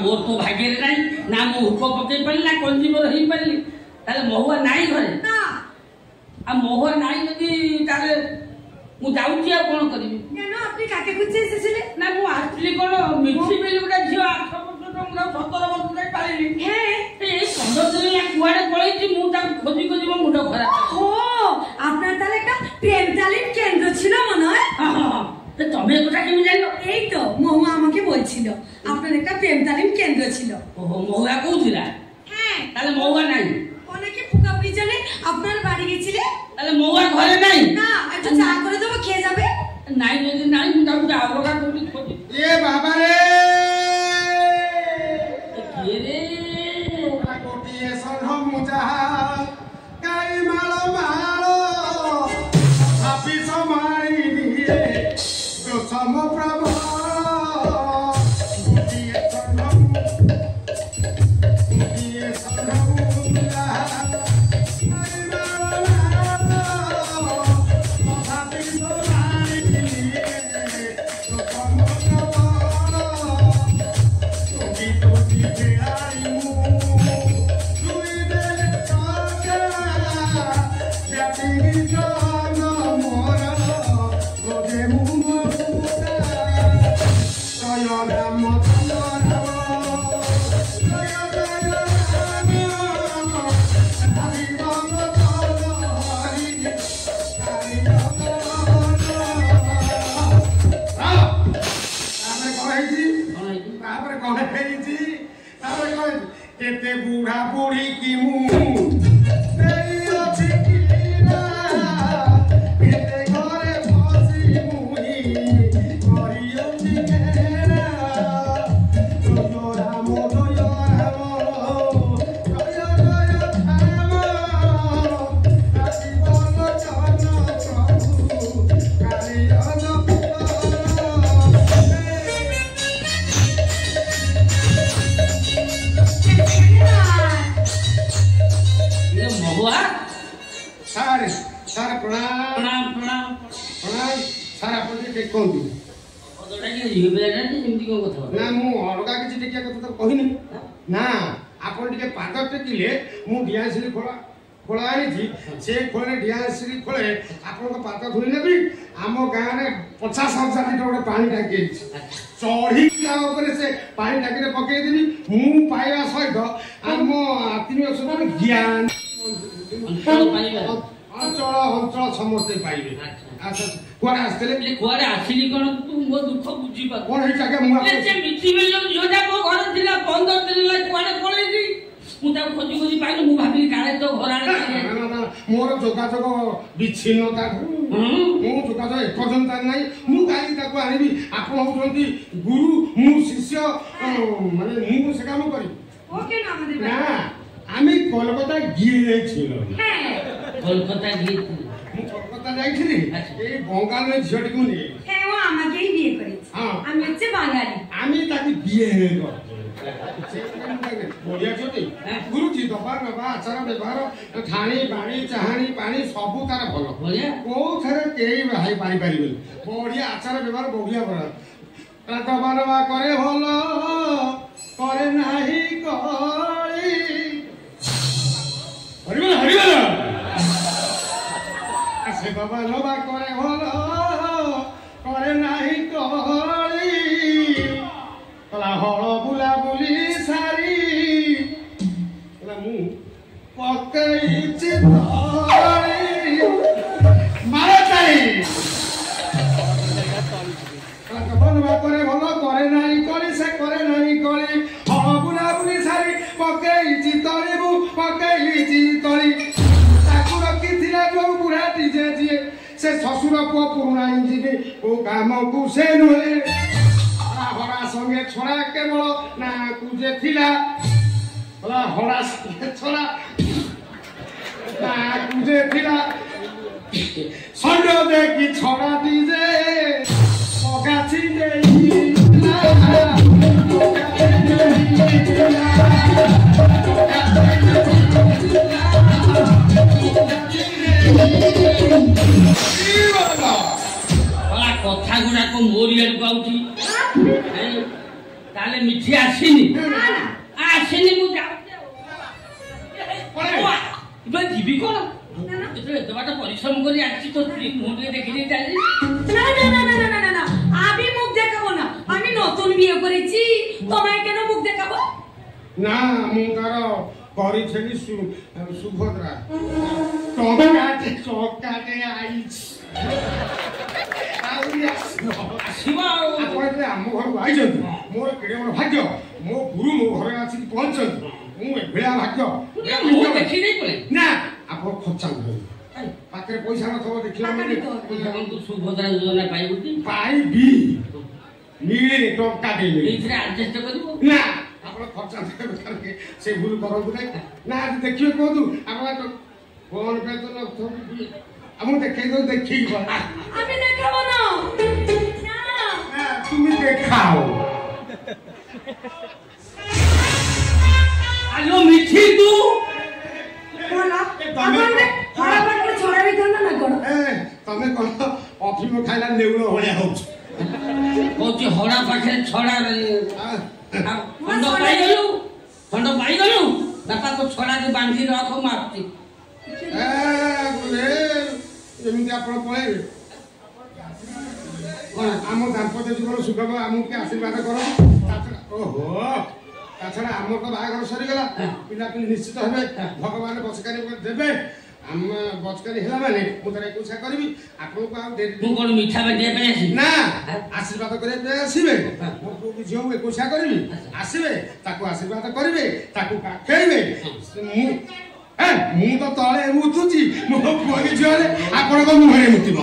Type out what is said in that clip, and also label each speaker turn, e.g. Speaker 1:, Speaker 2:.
Speaker 1: मोर तो भाग्य नहीं ना मु हुक पके पाली ना कंज्यूमर ही पाली ताले महुआ नाही घरे ना आ महुआ नाही यदि ताले मु जाउची आ कोन करबी ना आपनी काके कुछ सेले ना मु आस्ली कोन मिठी बेली गुडा झियो 8 वर्ष टंगरा 17 वर्ष नहीं पाली हे ए 15 दिन ला कुआडे पळैची मु ता खोजी खोजी मो मुंड खराब ओ आपना ताले का प्रेम तालीम केंद्र छिलो मन हां हां तो तमे कोटा केमि जानो एई तो महुआ আমাকে বলছিল আপনার একটা প্রেম তালিম কেন্দ্র ছিল ওহো মহুয়া কইছিলা হ্যাঁ তাহলে মহুয়া নাই অনেকে ফুকা পিছনে আপনার বাড়ি গেছিলে তাহলে মহুয়া ঘরে নাই না একটু চা করে দেব খেয়ে যাবে নাই যদি নাই মু তাও আবরা করি খোঁজি এ বাবা রে কি রে ওটা কোটিয়ে সরহম মুজাহা কাই মালো মালো আপি সমাই দিয়ে তো সমপ্রভু केते बूढ़ा बूढ़ी की मुंह तेरी अच्छी कीना केते घरे बसी मुही करियो चिकेना जो राम जय राम आशी बोल चरण प्रभु कालिया सारे सारे प्रणाम प्रणाम प्रणाम प्रणाम सारा अपन के कोंदी ओदोटा के हिबे ना जेमति को कथा ना मु अलगा किछि टिकिया कथा तो कहिनी ना आपण टिके पाद टेकिले मु डियासरी खोला आनी थी से खोले डियासरी खोले आपण को पाद धुली नेबी आमो गां रे 50,000 लीटर पानी टाकी चढ़ी जा ऊपर से पानी टाकी रे पके देबी मु पाया सहित आमो आत्मीय सब ज्ञान अंचल अंचल समस्ते पाइबे अच्छा कोन आस्तेले ये कोन आसिली कोन तू मो दुख बुझी पा कोन हे जाके मु से मिठी बेलो जोटा को घर थिला 15 दिन ला कोन पळै जी मु ता खोजी खोजी पाइलो मु भाबी काळे तो घराने ना ना मोर जोगाजोग विच्छिन्नता मु जोगाजोग एकजनता नाही मु गाली ताको आनिबी आपण होउछंती गुरु मु शिष्य माने मु से काम करी ओके ना हमदे ना আমি কলকাতা গিয়েছিলাম হ্যাঁ কলকাতা গিয়েছিলাম আমি কলকাতা যাইছিলি এই বঙ্গালের ঝিওটিকে নিয়ে হ্যাঁ ও আমাকেই বিয়ে করেছে আমি হচ্ছে বাঙালি আমি তাকে বিয়ে করছি বড়িয়া ছোটি গুরুজি দবার বাবা আচার ব্যবহার ঠানি বাণী চাহানি পানি সবু তার ভালো বড়িয়া কোথারে কেই ভাই পাই পারিবে বড়িয়া আচার ব্যবহার বড়িয়া বড় দবার বাবা করে ভালো করে নাহি করি हरिबला हरिबला से बाबा लोबा करे भलो करे नाही कहली कला हळ बुला बुली सारी कला मु पकई चितरी मारा ताई कला बनवा करे भलो करे नाही कली से करे नाही कली हळ बुला बुली सारी पकई चितरी बु पकई चितरी ताकू रखी थिला जो बुढ़ा डीजे जी से ससुर को पुराना इंजीनी ओ काम को से नुहे हरा संगे छोरा केवल ना कुजे थिला होला हड़ा छड़ा तुझे थिला संड देखी छड़ा दीजे पगाची देइला
Speaker 2: କଥା ଗୁଡାକ ମୋରି ଆଡକୁ ଆଉଛି ତାହେଲେ ମିଠି ଆସିନି ଆସିନି ମୁଁ ଯାଉଛି ଯିବି କଣ এত বাটা পরিশ্রম করে আসছি তো মুখ দেখে নিয়ে চাইছি
Speaker 3: না আমি মুখ দেখাবো না আমি নতুন বিয়ে করেছি তোমায় কেন মুখ দেখাবো
Speaker 1: না মু তার করিছেনি সুভদ্রা টঙ্কাতে চকাতে আইছি
Speaker 2: আসিব
Speaker 1: ଆପଣ ଆମ ଘରକୁ ଆଇଛନ୍ତି ମୋର କେଡ଼େ ବଡ଼ ଭାଗ୍ୟ ମୋ ଗୁରୁ ମୋ ଘରେ ଆସିକି ପହଞ୍ଚିଛନ୍ତି ମୁଁ ଏଭଳିଆ ଭାଗ୍ୟ
Speaker 2: ଦେଖି ଦେଇ ପଳେ
Speaker 1: ନା ଆପଣ ଖର୍ଚ୍ଚ ପାଖରେ ପଇସା ନଥିବ ଦେଖିଲା
Speaker 2: ସୁଭଦ୍ରା ଯୋଜନା ପାଇବୁ
Speaker 1: ପାଇବି ମିଳିନି ଟଙ୍କା ଦେଇ
Speaker 2: ଏଇଥିରେ ଆଡଜଷ୍ଟ କରିବୁ
Speaker 1: ନା ଆପଣ ଖର୍ଚ୍ଚ ସେ ଭୁଲ କରନ୍ତୁ ନାହିଁ ନା ଦେଖିବେ କୁହନ୍ତୁ ଆପଣ ଫୋନ ପେ ତ ନଥିବ ଆମକୁ ଦେଖେଇ ଦଉ ଦେଖିକି
Speaker 3: আমি দেখাবো না
Speaker 1: তুমি দেখাও
Speaker 2: আলো মিঠি তু
Speaker 1: ତମେ କଣ ଅଫିମ ଖାଇଲା ନେଉଳ ଭଳିଆ ହଉଛ
Speaker 2: କହୁଛି ହଡ଼ା ପାଖରେ ଛଡ଼ା ଖଣ୍ଡ ପାଇଗଲୁ ବାପା ତ ଛଡ଼ାକୁ ବାନ୍ଧି ରଖ ମୁଁ ଆସୁଛି
Speaker 1: ଏମିତି ଆପଣ ପଳେଇବେ କଣ ଆମ ଦାମ୍ପତ୍ୟ ଜୀବନ ସୁଖମ ଆମକୁ କିଏ ଆଶୀର୍ବାଦ କର ଓହୋ ତା ଛଡ଼ା ଆମର ତ ବାହାଘର ସରିଗଲା ପିଲାପିଲି ନିଶ୍ଚିତ ହେବେ ଭଗବାନ ବଚକାରୀ ଦେବେ ଆମେ ବଚକାରୀ ହେଲା ମାନେ ମୁଁ ତାର ଏକୋଇଶା କରିବି ଆପଣଙ୍କୁ ଆଉ
Speaker 2: ମୁଁ କଣ ମିଠା ବାଣ୍ଟିବା ପାଇଁ ଆସିବି
Speaker 1: ନା ଆଶୀର୍ବାଦ କରିବା ପାଇଁ ଆସିବେ ମୋ ପୁଅକୁ ଝିଅକୁ ଏକୋଇଶା କରିବି ଆସିବେ ତାକୁ ଆଶୀର୍ବାଦ କରିବେ ତାକୁ କାଖେଇବେ ମୁଁ ତ ତଳେ ମୁତୁଛି ମୋ ପୁଅ ଝିଅରେ ଆପଣଙ୍କ ମୁହଁରେ ମୁତିବ